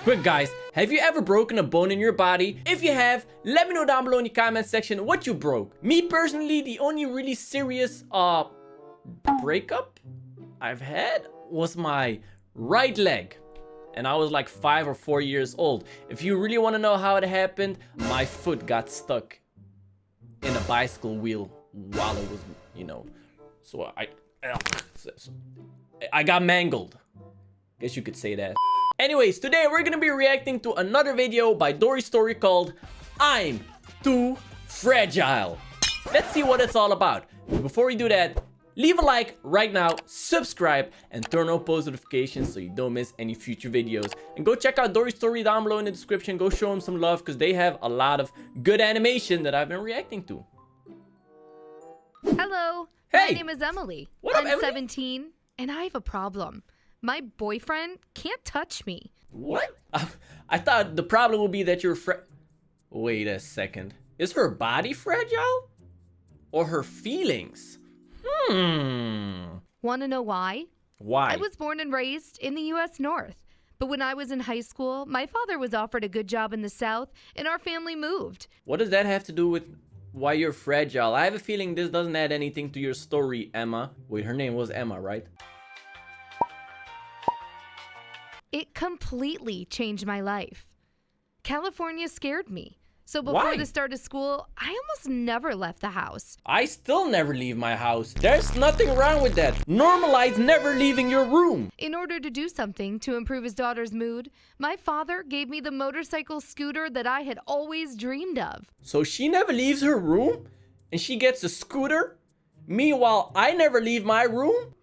Quick guys, have you ever broken a bone in your body? If you have, let me know down below in the comment section what you broke. Me personally, the only really serious breakup I've had was my right leg. And I was like 5 or 4 years old. If you really want to know how it happened, my foot got stuck in a bicycle wheel while it was, you know, so I got mangled. Guess you could say that. Anyways, today we're gonna be reacting to another video by Dory Story called I'm Too Fragile. Let's see what it's all about. Before we do that, leave a like right now, subscribe, and turn on post notifications so you don't miss any future videos. And go check out Dory Story down below in the description. Go show them some love because they have a lot of good animation that I've been reacting to. Hello, Hey. my name is Emily. What up, I'm Emily? 17 and I have a problem. My boyfriend can't touch me. What? I thought the problem would be that you're Wait a second. Is her body fragile? Or her feelings? Want to know why? Why? I was born and raised in the U.S. North. But when I was in high school, my father was offered a good job in the South and our family moved. What does that have to do with why you're fragile? I have a feeling this doesn't add anything to your story, Emma. Wait, her name was Emma, right? It completely changed my life. California scared me. So before Why? the start of school, I almost never left the house. I still never leave my house. There's nothing wrong with that. Normalize never leaving your room. In order to do something to improve his daughter's mood, my father gave me the motorcycle scooter that I had always dreamed of. So she never leaves her room? And she gets a scooter? Meanwhile, I never leave my room?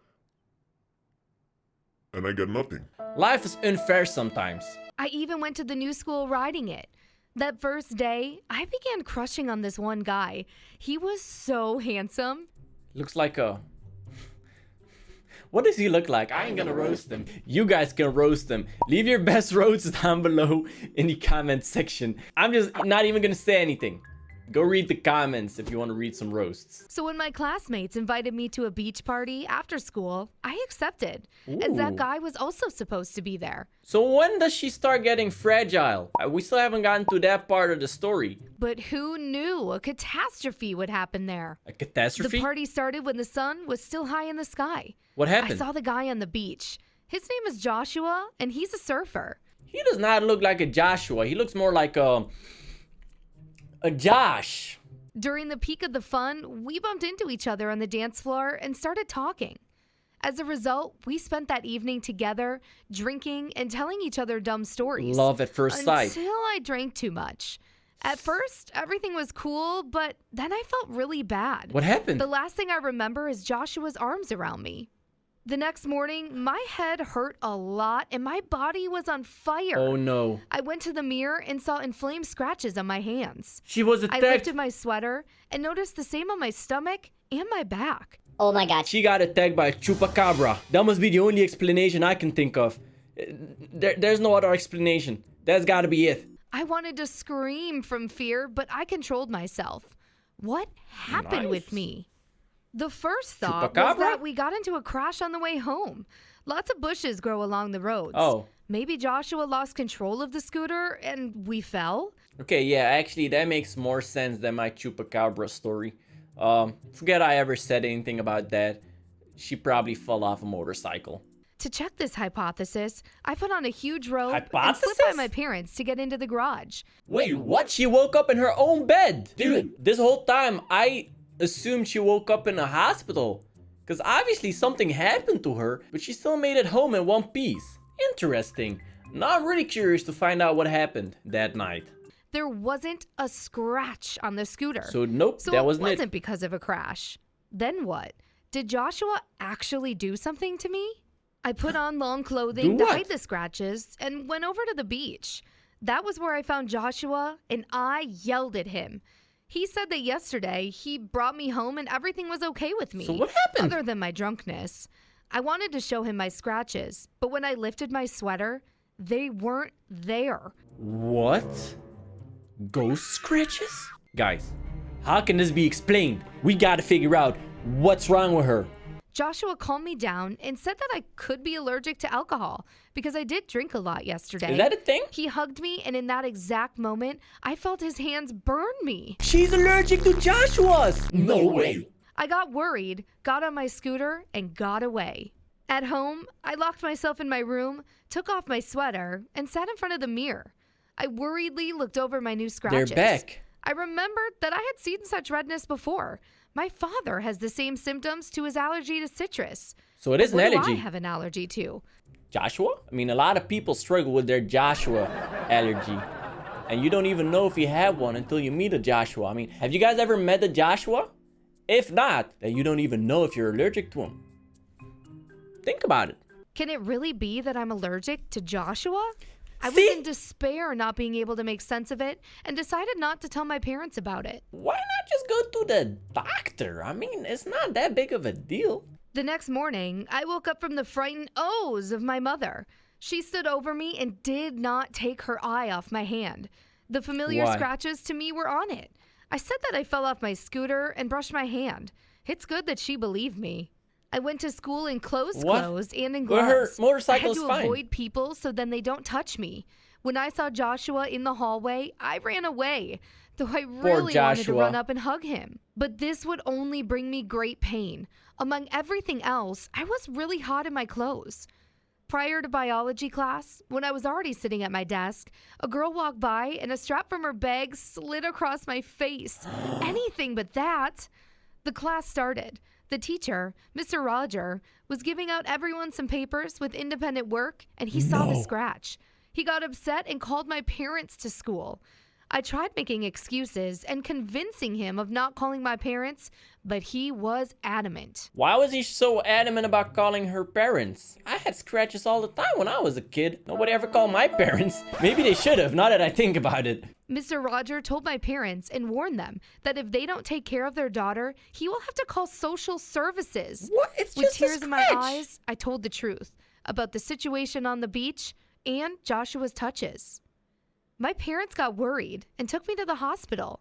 And I get nothing. Life is unfair sometimes. I even went to the new school riding it. That first day, I began crushing on this one guy. He was so handsome. Looks like a... What does he look like? I ain't gonna roast him. You guys can roast him. Leave your best roasts down below in the comment section. I'm just not even gonna say anything. Go read the comments if you want to read some roasts. So when my classmates invited me to a beach party after school, I accepted, as that Ooh. guy was also supposed to be there. So when does she start getting fragile? We still haven't gotten to that part of the story. But who knew a catastrophe would happen there? A catastrophe? The party started when the sun was still high in the sky. What I happened? saw the guy on the beach. His name is Joshua, and he's a surfer. He does not look like a Joshua. He looks more like a Josh. During the peak of the fun, we bumped into each other on the dance floor and started talking. As a result, we spent that evening together, drinking and telling each other dumb stories. Love at first sight. Until I drank too much. At first, everything was cool, but then I felt really bad. What happened? The last thing I remember is Joshua's arms around me. The next morning, my head hurt a lot and my body was on fire. Oh no. I went to the mirror and saw inflamed scratches on my hands. She was I attacked. lifted my sweater and noticed the same on my stomach and my back. Oh my god. She got attacked by a chupacabra. That must be the only explanation I can think of. There's no other explanation. That's gotta be it. I wanted to scream from fear, but I controlled myself. What happened with Nice. me? The first thought Chupacabra? was that we got into a crash on the way home. Lots of bushes grow along the roads. Oh. Maybe Joshua lost control of the scooter and we fell? Okay, yeah, actually that makes more sense than my chupacabra story. Forget I ever said anything about that. She probably fell off a motorcycle. To check this hypothesis, I put on a huge rope and Hypothesis? slipped by my parents to get into the garage. Wait, what? She woke up in her own bed? Dude, this whole time I assumed she woke up in a hospital. Because obviously something happened to her, but she still made it home in one piece. Interesting. Now I'm really curious to find out what happened that night. There wasn't a scratch on the scooter. So nope, So that it wasn't wasn't it. because of a crash. Then what? Did Joshua actually do something to me? I put on long clothing Do to what? hide the scratches and went over to the beach. That was where I found Joshua and I yelled at him. He said that yesterday he brought me home and everything was okay with me. So what happened? Other than my drunkenness. I wanted to show him my scratches, but when I lifted my sweater, they weren't there. What? Ghost scratches? Guys, how can this be explained? We gotta figure out what's wrong with her. Joshua calmed me down and said that I could be allergic to alcohol because I did drink a lot yesterday. Is that a thing? He hugged me, and in that exact moment, I felt his hands burn me. She's allergic to Joshua's. No way. I got worried, got on my scooter, and got away. At home, I locked myself in my room, took off my sweater, and sat in front of the mirror. I worriedly looked over my new scratches. They're back. I remembered that I had seen such redness before. My father has the same symptoms to his allergy to citrus. So it is an What allergy. do I have an allergy to? Joshua? I mean, a lot of people struggle with their Joshua allergy. And you don't even know if you have one until you meet a Joshua. I mean, have you guys ever met a Joshua? If not, then you don't even know if you're allergic to him. Think about it. Can it really be that I'm allergic to Joshua? I was See? in despair not being able to make sense of it and decided not to tell my parents about it. Why not just go to the doctor? I mean, it's not that big of a deal. The next morning, I woke up from the frightened ohs of my mother. She stood over me and did not take her eye off my hand. The familiar Why? scratches to me were on it. I said that I fell off my scooter and brushed my hand. It's good that she believed me. I went to school in clothes and in Well, her gloves. motorcycle's I had to fine. avoid people so then they don't touch me. When I saw Joshua in the hallway, I ran away, though I really wanted to Joshua. run up and hug him. But this would only bring me great pain. Among everything else, I was really hot in my clothes. Prior to biology class, when I was already sitting at my desk, a girl walked by and a strap from her bag slid across my face. Anything but that. The class started. The teacher, Mr. Roger, was giving out everyone some papers with independent work, and he saw the scratch. He got upset and called my parents to school. I tried making excuses and convincing him of not calling my parents, but he was adamant. Why was he so adamant about calling her parents? I had scratches all the time when I was a kid. Nobody ever called my parents. Maybe they should have, now that I think about it. Mr. Roger told my parents and warned them that if they don't take care of their daughter, he will have to call social services. What? It's With just tears a in my scratch. eyes, I told the truth about the situation on the beach and Joshua's touches. My parents got worried and took me to the hospital.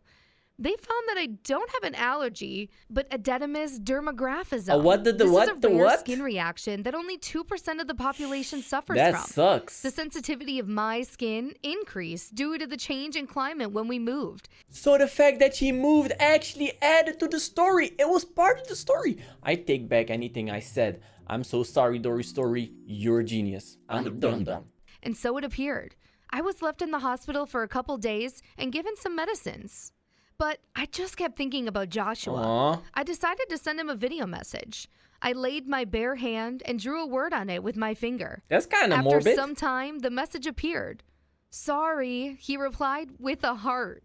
They found that I don't have an allergy, but edematous dermographism. What did the this what? is a The rare what? skin reaction that only 2% of the population suffers That from. sucks. The sensitivity of my skin increased due to the change in climate when we moved. So the fact that she moved actually added to the story. It was part of the story. I take back anything I said. I'm so sorry, Dory Story. You're a genius. I'm a dum-dum. And so it appeared. I was left in the hospital for a couple days and given some medicines. But I just kept thinking about Joshua. Aw. I decided to send him a video message. I laid my bare hand and drew a word on it with my finger. That's kind of After morbid. some time, the message appeared. Sorry, he replied with a heart.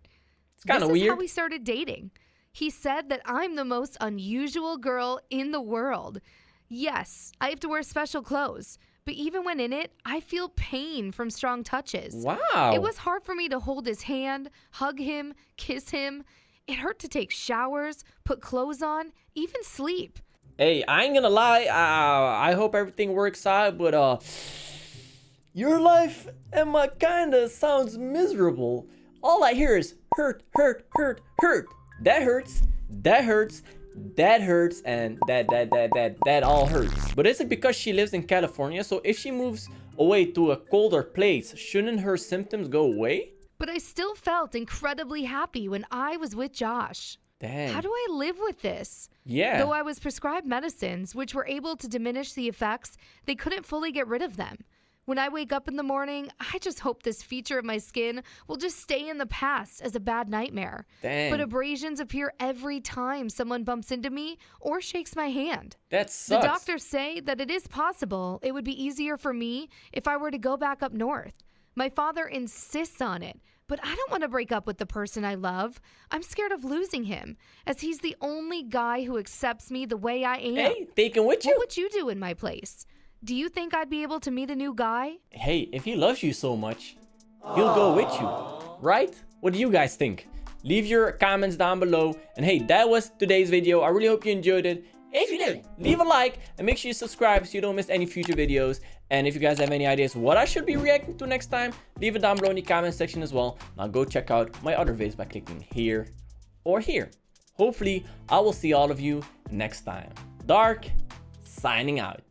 It's kind of This is how weird. we started dating. He said that I'm the most unusual girl in the world. Yes, I have to wear special clothes, but even when in it, I feel pain from strong touches. Wow. It was hard for me to hold his hand, hug him, kiss him. It hurt to take showers, put clothes on, even sleep. Hey, I ain't gonna lie. I hope everything works out, but your life, Emma, kinda sounds miserable. All I hear is hurt, hurt, hurt, hurt. That hurts. That hurts. That hurts, and that all hurts. But is it because she lives in California? So if she moves away to a colder place, shouldn't her symptoms go away? But I still felt incredibly happy when I was with Josh. Dang. How do I live with this? Yeah. Though I was prescribed medicines which were able to diminish the effects, they couldn't fully get rid of them. When I wake up in the morning, I just hope this feature of my skin will just stay in the past as a bad nightmare. Dang. But abrasions appear every time someone bumps into me or shakes my hand. That The sucks. doctors say that it is possible it would be easier for me if I were to go back up north. My father insists on it, but I don't want to break up with the person I love. I'm scared of losing him, as he's the only guy who accepts me the way I am. Hey, take him with you. What would you do in my place? Do you think I'd be able to meet a new guy? Hey, if he loves you so much, he'll go with you, right? What do you guys think? Leave your comments down below. And hey, that was today's video. I really hope you enjoyed it. If you did, leave a like and make sure you subscribe so you don't miss any future videos. And if you guys have any ideas what I should be reacting to next time, leave it down below in the comment section as well. Now go check out my other videos by clicking here or here. Hopefully, I will see all of you next time. Dark signing out.